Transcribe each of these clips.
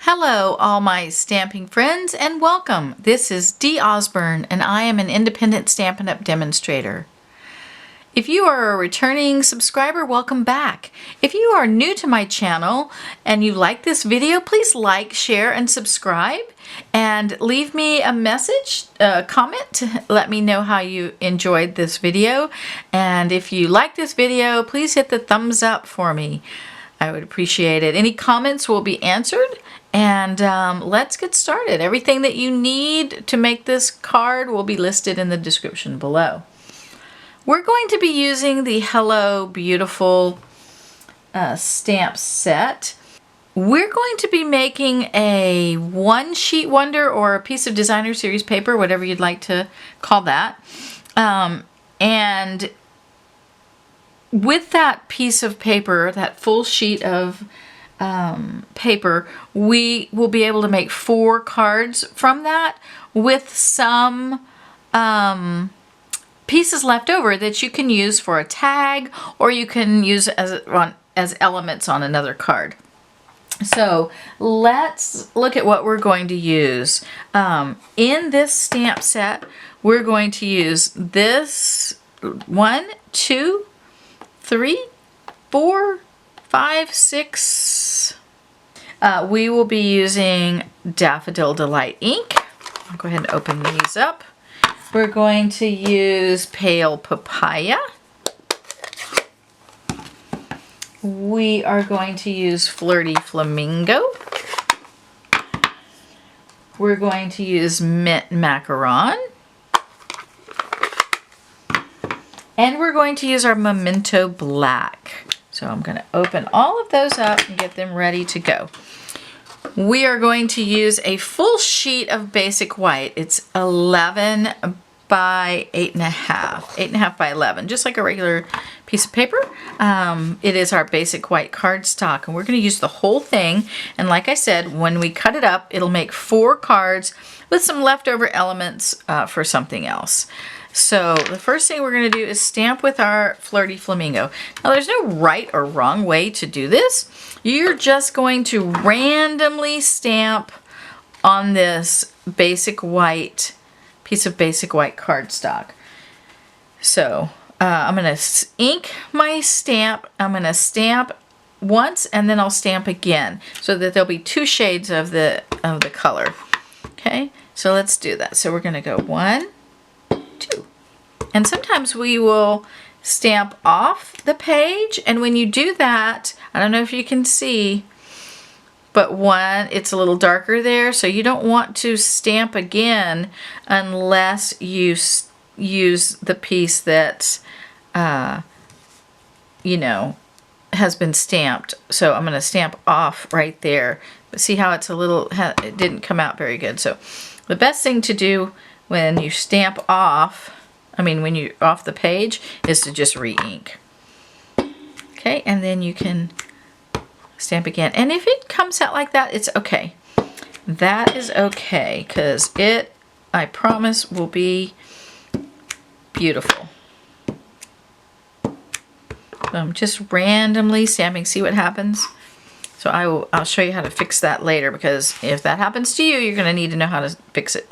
Hello, all my stamping friends, and welcome. This is Dee Osburn, and I am an independent Stampin' Up! Demonstrator. If you are a returning subscriber, welcome back. If you are new to my channel and you like this video, please like, share, and subscribe. And leave me a message, a comment to let me know how you enjoyed this video. And if you like this video, please hit the thumbs up for me. I would appreciate it. Any comments will be answered. And let's get started. Everything that you need to make this card will be listed in the description below. We're going to be using the Hello Beautiful stamp set. We're going to be making a one sheet wonder or a piece of designer series paper, whatever you'd like to call that. And with that piece of paper, that full sheet of paper, we will be able to make 4 cards from that with some pieces left over that you can use for a tag, or you can use as elements on another card. So let's look at what we're going to use. In this stamp set, we're going to use this 1, 2, 3, 4, 5, 6. We will be using Daffodil Delight ink. I'll go ahead and open these up. We're going to use Pale Papaya. We are going to use Flirty Flamingo. We're going to use Mint Macaron. And we're going to use our Memento Black. So I'm going to open all of those up and get them ready to go. We are going to use a full sheet of basic white. It's 11 by 8.5. 8.5 by 11, just like a regular piece of paper. It is our basic white cardstock, and we're going to use the whole thing. And like I said, when we cut it up, it'll make 4 cards with some leftover elements for something else. So the first thing we're going to do is stamp with our Flirty Flamingo. Now there's no right or wrong way to do this. You're just going to randomly stamp on this basic white piece of basic white cardstock. So I'm going to ink my stamp. I'm going to stamp once and then I'll stamp again so that there'll be 2 shades of the color. Okay, so let's do that. So we're going to go 1, 2. And sometimes we will stamp off the page, and when you do that, I don't know if you can see, but it's a little darker there, so you don't want to stamp again unless you use the piece that you know, has been stamped. So I'm going to stamp off right there, but see how it's it didn't come out very good. So the best thing to do when you stamp off, when you're off the page, is to just re-ink. Okay, and then you can stamp again. And if it comes out like that, it's okay. That is okay, because it, I promise, will be beautiful. So I'm just randomly stamping, see what happens. So I'll show you how to fix that later, because if that happens to you, you're going to need to know how to fix it.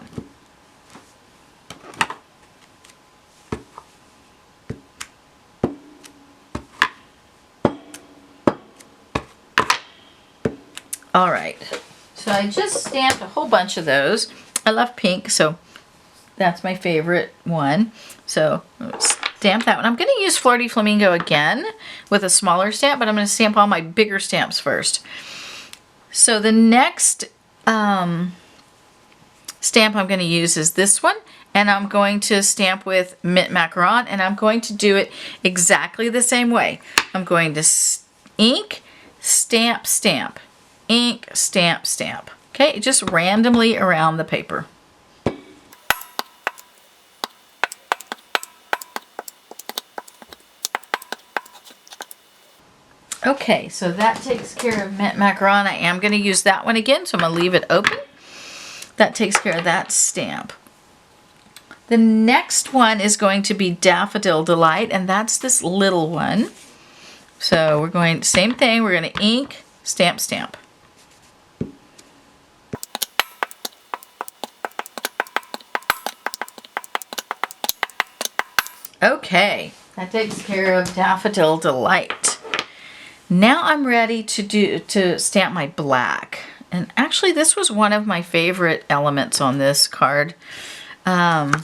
All right, so I just stamped a whole bunch of those. I love pink, so that's my favorite one. So stamp that one. I'm going to use Flirty Flamingo again with a smaller stamp, but I'm going to stamp all my bigger stamps first. So the next stamp I'm going to use is this one, and I'm going to stamp with Mint Macaron, and I'm going to do it exactly the same way. I'm going to ink, stamp, stamp. Ink, stamp, stamp. Okay, just randomly around the paper. Okay, so that takes care of Mint Macaron. I am going to use that one again, so I'm going to leave it open. That takes care of that stamp. The next one is going to be Daffodil Delight, and that's this little one. So we're going, same thing, we're going to ink, stamp, stamp. Okay, that takes care of Daffodil Delight. Now I'm ready to stamp my black. And actually this was one of my favorite elements on this card. I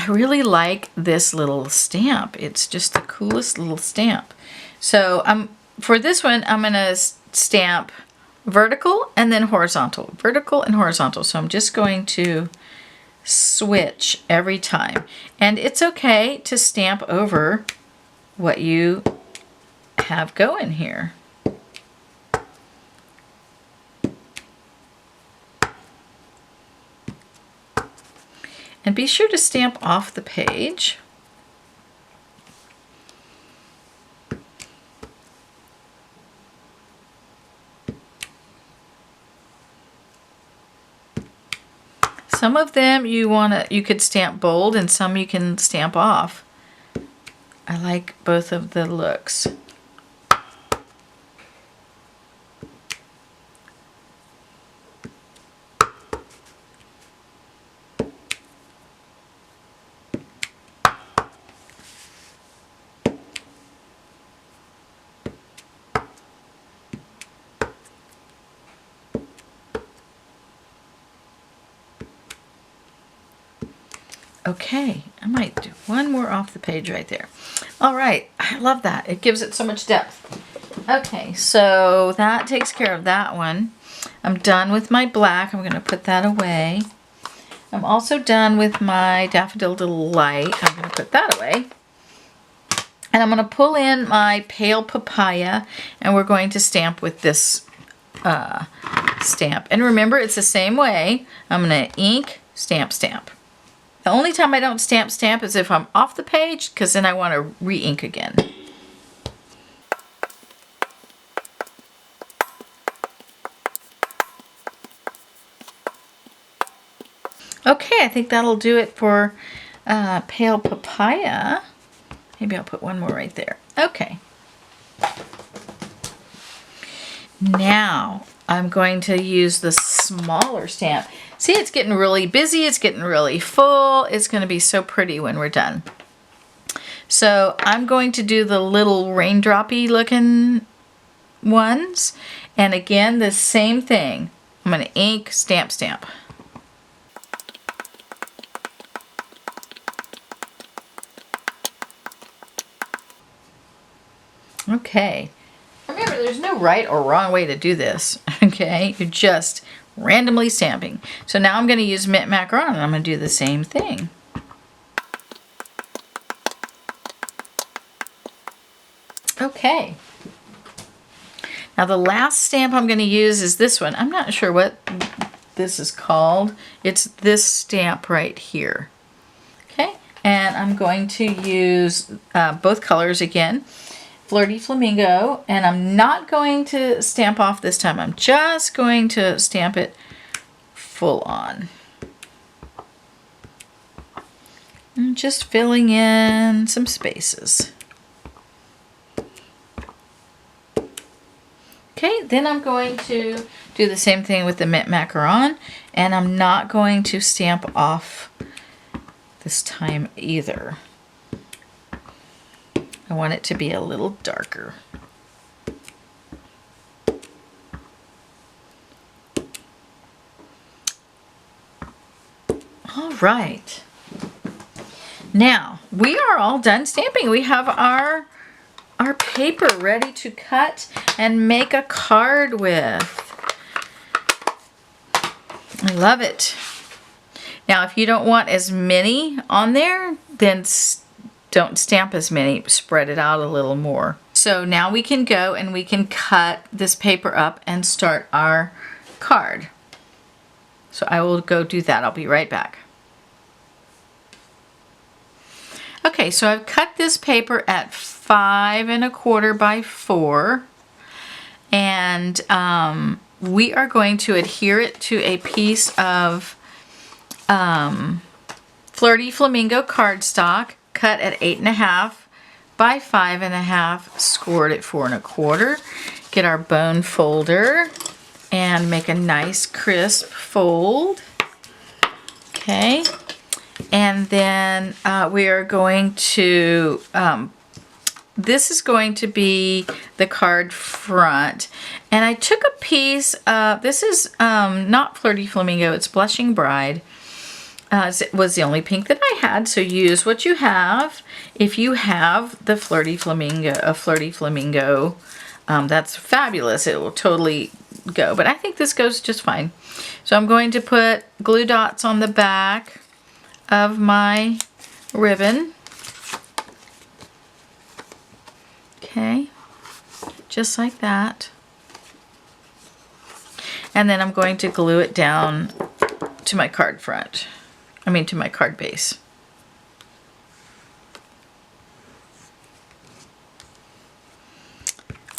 really like this little stamp. It's just the coolest little stamp. So for this one, I'm gonna stamp vertical and then horizontal. Vertical and horizontal. So I'm just going to switch every time. And it's okay to stamp over what you have going here. And be sure to stamp off the page. Some of them you could stamp bold and some you can stamp off. I like both of the looks. Okay, I might do one more off the page right there. All right, I love that. It gives it so much depth. Okay, so that takes care of that one. I'm done with my black. I'm going to put that away. I'm also done with my Daffodil Delight. I'm going to put that away. And I'm going to pull in my Pale Papaya, and we're going to stamp with this stamp. And remember, it's the same way. I'm going to ink, stamp, stamp. The only time I don't stamp is if I'm off the page, because then I want to re-ink again. Okay, I think that'll do it for Pale Papaya. Maybe I'll put one more right there. Okay. Now I'm going to use the smaller stamp. See, it's getting really busy. It's getting really full. It's going to be so pretty when we're done. So I'm going to do the little raindroppy looking ones. And again, the same thing. I'm going to ink, stamp, stamp. Okay. Remember, there's no right or wrong way to do this, okay? You're just randomly stamping. So now I'm going to use Mint Macaron, and I'm going to do the same thing. Okay. Now the last stamp I'm going to use is this one. I'm not sure what this is called. It's this stamp right here. Okay, and I'm going to use both colors again. Flirty Flamingo, and I'm not going to stamp off this time. I'm just going to stamp it full on. And just filling in some spaces. Okay, then I'm going to do the same thing with the Mint Macaron, and I'm not going to stamp off this time either. I want it to be a little darker. All right. Now, we are all done stamping. We have our paper ready to cut and make a card with. I love it. Now, if you don't want as many on there, then don't stamp as many, spread it out a little more. So now we can go and we can cut this paper up and start our card. So I will go do that. I'll be right back. Okay, so I've cut this paper at 5 1/4 by 4, and we are going to adhere it to a piece of Flirty Flamingo cardstock, cut at 8 1/2 by 5 1/2, scored at 4 1/4. Get our bone folder and make a nice crisp fold. Okay, And then we are going to, this is going to be the card front. And I took a piece of, this is not Flirty Flamingo, it's Blushing Bride. It was the only pink that I had, so use what you have. If you have the Flirty Flamingo, that's fabulous. It will totally go, but I think this goes just fine. So I'm going to put glue dots on the back of my ribbon. Okay, just like that. And then I'm going to glue it down to my card front. To my card base.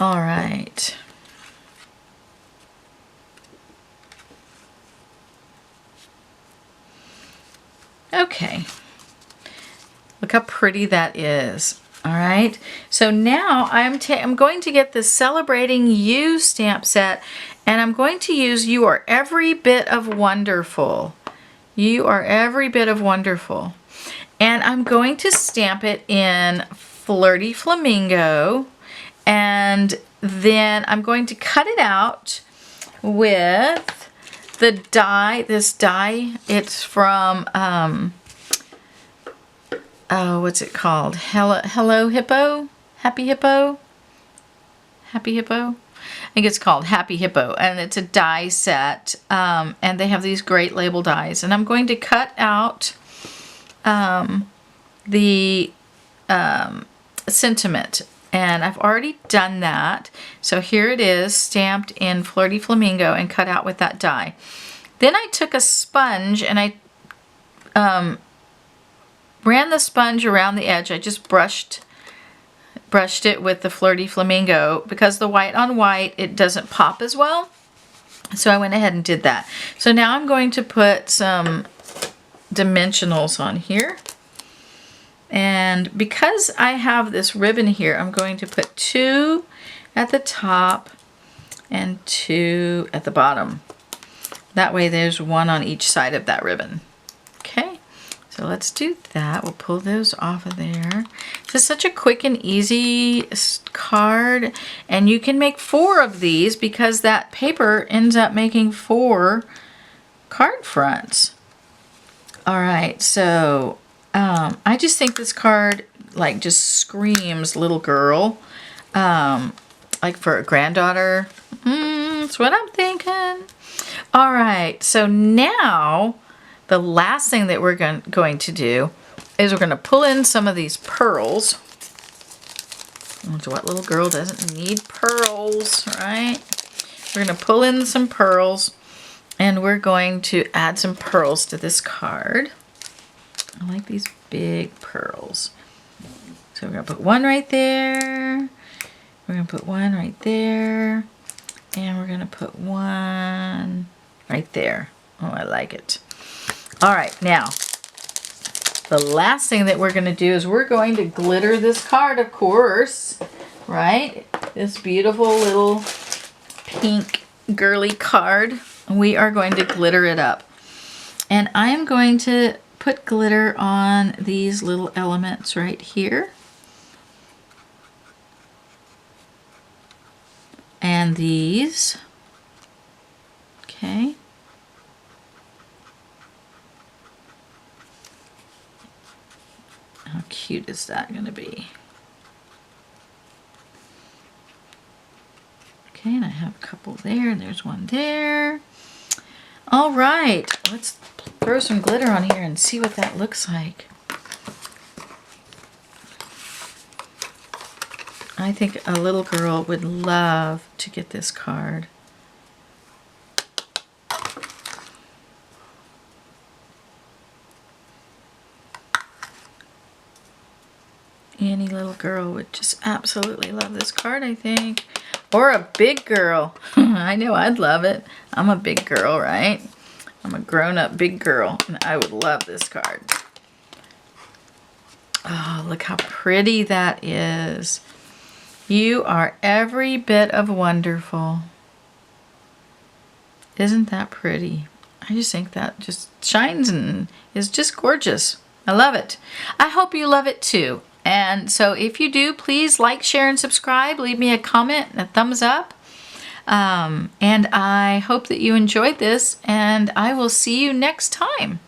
All right. Okay. Look how pretty that is. All right. So now I'm going to get the Celebrating You stamp set, and I'm going to use You Are Every Bit of Wonderful. You Are Every Bit of Wonderful. And I'm going to stamp it in Flirty Flamingo, and then I'm going to cut it out with the die, this die. It's from, oh, what's it called? Hello Hippo? Happy Hippo? Happy Hippo? I think it's called Happy Hippo, and it's a die set, and they have these great label dies. And I'm going to cut out the sentiment, and I've already done that. So here it is, stamped in Flirty Flamingo and cut out with that die. Then I took a sponge and I ran the sponge around the edge. I just brushed it with the Flirty Flamingo because the white on white, it doesn't pop as well. So I went ahead and did that. So now I'm going to put some dimensionals on here. And because I have this ribbon here, I'm going to put 2 at the top and 2 at the bottom. That way there's 1 on each side of that ribbon. Okay. So let's do that. We'll pull those off of there. This is such a quick and easy card, and you can make 4 of these because that paper ends up making 4 card fronts. All right, so I just think this card like just screams little girl, like for a granddaughter. That's what I'm thinking. All right, so now the last thing that we're going to do is we're going to pull in some of these pearls. What little girl doesn't need pearls, right? We're going to pull in some pearls, and we're going to add some pearls to this card. I like these big pearls. So we're going to put 1 right there. We're going to put 1 right there. And we're going to put 1 right there. Oh, I like it. All right, now, the last thing that we're going to do is we're going to glitter this card, of course, right? This beautiful little pink girly card. We are going to glitter it up. And I am going to put glitter on these little elements right here. And these. Okay. How cute is that going to be? Okay, and I have a couple there, and there's 1 there. All right, let's throw some glitter on here and see what that looks like. I think a little girl would love to get this card. Any little girl would just absolutely love this card, I think. Or a big girl. I know I'd love it. I'm a big girl, right? I'm a grown-up big girl, and I would love this card. Oh, look how pretty that is. You are every bit of wonderful. Isn't that pretty? I just think that just shines and is just gorgeous. I love it. I hope you love it too. And so if you do, please like, share, and subscribe. Leave me a comment and a thumbs up. And I hope that you enjoyed this, and I will see you next time.